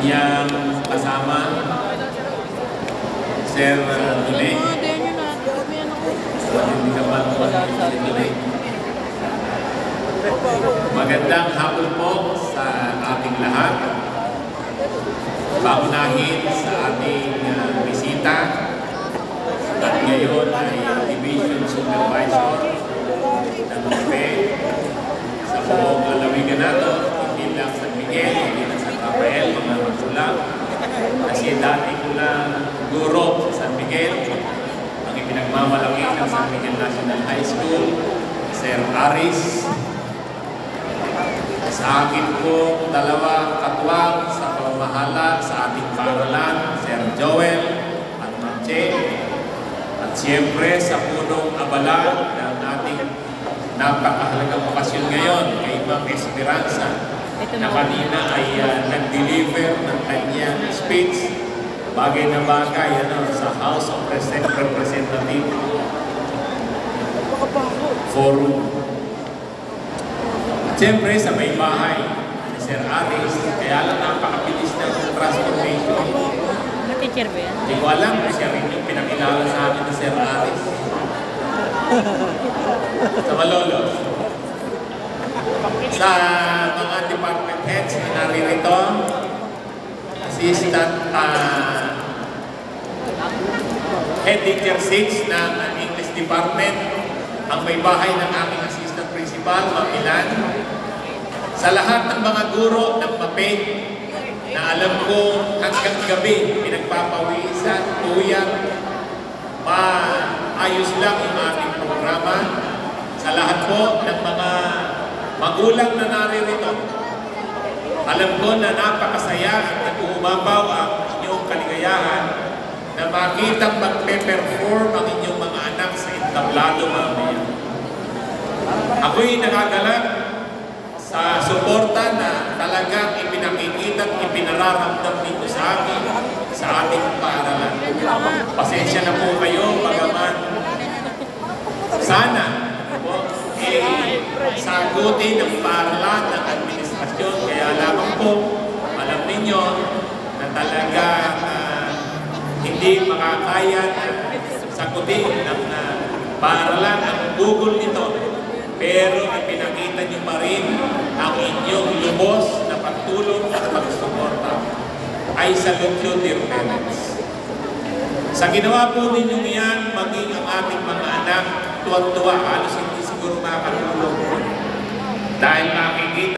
kanyang kasama, Sir Dule. Hindi ka man po si Dule. Magandang hapon po sa ating lahat. Paunahin sa ating bisita at ngayon ay Division Supervisor ng UPE sa buong lalawigan natin, hindi lang San Miguel, hindi lang San Rafael, mga magulang. Kasi dati ko lang guro sa San Miguel, ang ipinagmamalaki ng San Miguel National High School, Sir Aris. Sa akin po, dalawa katuwang sa pamamahala sa ating paaralan, Sir Joel at Manche. At siyempre sa punong abala ng ating napakahalagang okasyon ngayon kay Ma'am Esperanza na kanina ay nag-deliver ng kanyang speech bagay na bagay sa House of Representatives Forum. At siyempre sa may bahay ni Sir Aris, kaya lang napakabilis ng transportation. Teacher ba yan? Hindi ko alam kung siya rin yung pinakilala sa akin ni Sir Aris. Sa Malolos. Sa mga department heads na naririto, Assistant Head Teacher 6 ng English Department, ang may bahay ng aming Assistant Principal, Mamilan. Sa lahat ng mga guro ng MAPE, na alam ko hanggang gabi pinagpapawisan, tuyang, maayos lang yung ating programa. Sa lahat po ng mga magulang na naririto, alam ko na napakasaya at nag-uumabaw ang inyong kaligayahan na makitang magpe-perform ang inyong mga anak sa entablado mamaya. Ako'y nakagalak sa suporta na talagang ipinakikita at ipinararamdam dito sa amin, sa ating paaralan. Pasensya na po kayo, bagaman sana sagutin ng paaralan ng administrasyon. Kaya lamang po, alam ninyo na talaga hindi makakaya sagutin ng paaralan ang Google nito. Pero ipinakita niyo pa rin ang inyong lubos na pagtulong at pagsuporta. I salute you, dear parents. Sa ginawa po ninyong yan, maging ang ating mga anak, tuwan-tuwa, halos hindi siguro makakatulong. Dahil